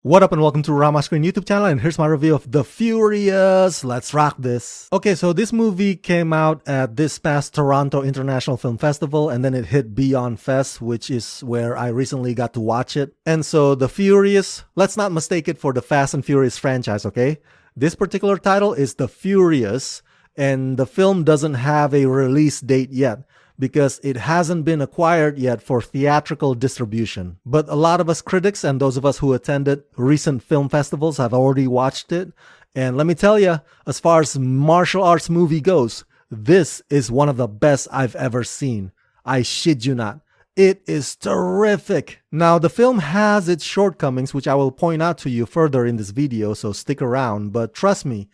What up and welcome to Rama Screen YouTube channel, and here's my review of The Furious. Let's rock this. Okay, so this movie came out at this past Toronto International Film Festival, and then it hit Beyond Fest, which is where I recently got to watch it. And so The Furious, let's not mistake it for the Fast and Furious franchise, okay? This particular title is The Furious, and the film doesn't have a release date yet, because it hasn't been acquired yet for theatrical distribution. But a lot of us critics and those of us who attended recent film festivals have already watched it. And let me tell you, as far as martial arts movie goes, this is one of the best I've ever seen. I shit you not. It is terrific. Now, the film has its shortcomings, which I will point out to you further in this video, so stick around. But trust me,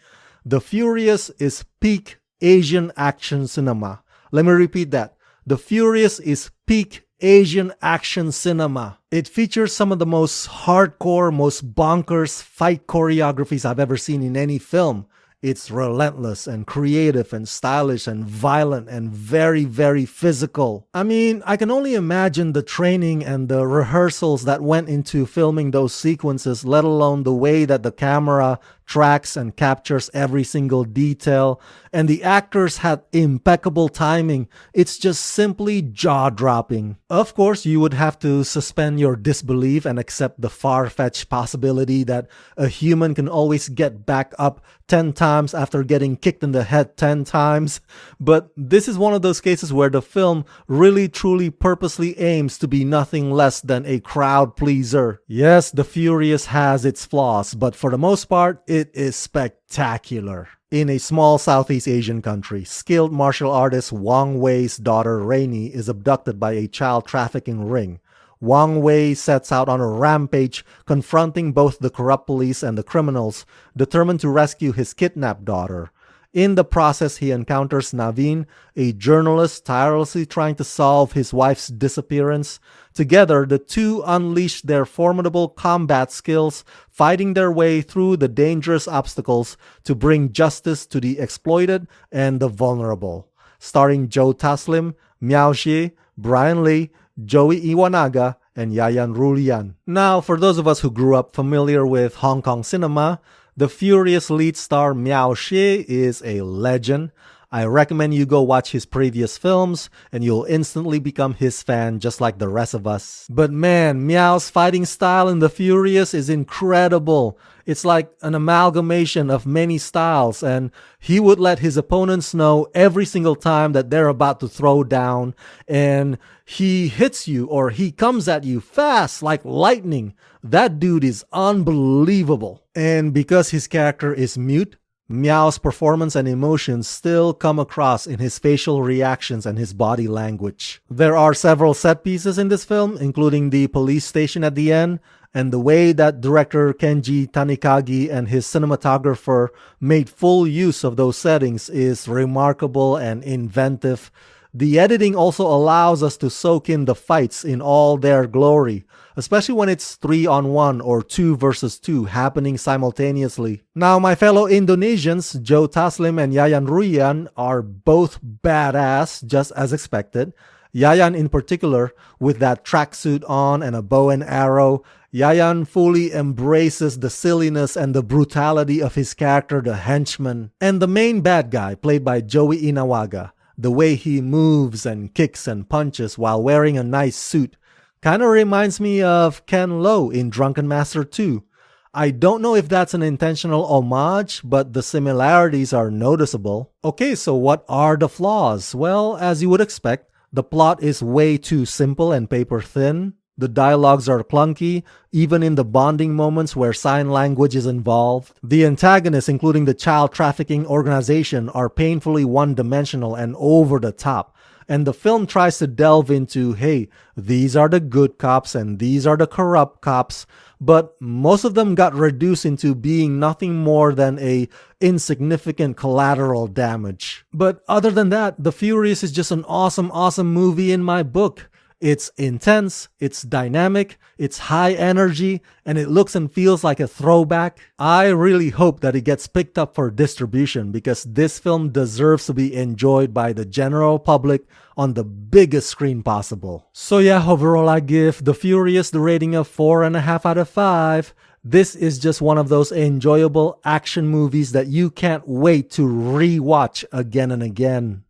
The Furious is peak Asian action cinema. Let me repeat that. The Furious is peak Asian action cinema. It features some of the most hardcore, most bonkers fight choreographies I've ever seen in any film. It's relentless and creative and stylish and violent and very, very physical. I mean, I can only imagine the training and the rehearsals that went into filming those sequences, let alone the way that the camera tracks and captures every single detail. And the actors had impeccable timing. It's just simply jaw-dropping. Of course, you would have to suspend your disbelief and accept the far-fetched possibility that a human can always get back up 10 times after getting kicked in the head 10 times. But this is one of those cases where the film really truly purposely aims to be nothing less than a crowd pleaser. Yes, The Furious has its flaws, but for the most part, it is spectacular. In a small Southeast Asian country, skilled martial artist Wang Wei's daughter Rainey is abducted by a child trafficking ring. Wang Wei sets out on a rampage, confronting both the corrupt police and the criminals, determined to rescue his kidnapped daughter. In the process, he encounters Naveen, a journalist tirelessly trying to solve his wife's disappearance. Together, the two unleash their formidable combat skills, fighting their way through the dangerous obstacles to bring justice to the exploited and the vulnerable. Starring Joe Taslim, Miao Xie, Brian Lee, Joey Iwanaga, and Yayan Rulian. Now, for those of us who grew up familiar with Hong Kong cinema, the Furious lead star Miao Xie is a legend. I recommend you go watch his previous films and you'll instantly become his fan just like the rest of us. But man, Miao's fighting style in The Furious is incredible. It's like an amalgamation of many styles, and he would let his opponents know every single time that they're about to throw down, and he hits you or he comes at you fast like lightning. That dude is unbelievable. And because his character is mute, Miao's performance and emotions still come across in his facial reactions and his body language. There are several set pieces in this film, including the police station at the end, and the way that director Kenji Tanikagi and his cinematographer made full use of those settings is remarkable and inventive. The editing also allows us to soak in the fights in all their glory, especially when it's 3-on-1 or 2 versus 2 happening simultaneously. Now, my fellow Indonesians, Joe Taslim and Yayan Ruhian, are both badass, just as expected. Yayan in particular, with that tracksuit on and a bow and arrow, Yayan fully embraces the silliness and the brutality of his character, the henchman. And the main bad guy, played by Joey Inawaga, the way he moves and kicks and punches while wearing a nice suit kind of reminds me of Ken Lo in Drunken Master 2. I don't know if that's an intentional homage, but the similarities are noticeable. Okay, so what are the flaws? Well, as you would expect, the plot is way too simple and paper thin. The dialogues are clunky, even in the bonding moments where sign language is involved. The antagonists, including the child trafficking organization, are painfully one-dimensional and over the top. And the film tries to delve into, hey, these are the good cops and these are the corrupt cops, but most of them got reduced into being nothing more than a insignificant collateral damage. But other than that, The Furious is just an awesome movie in my book. It's intense, it's dynamic, it's high energy, and it looks and feels like a throwback. I really hope that it gets picked up for distribution because this film deserves to be enjoyed by the general public on the biggest screen possible. So yeah, overall I give The Furious the rating of 4.5 out of 5. This is just one of those enjoyable action movies that you can't wait to re-watch again and again.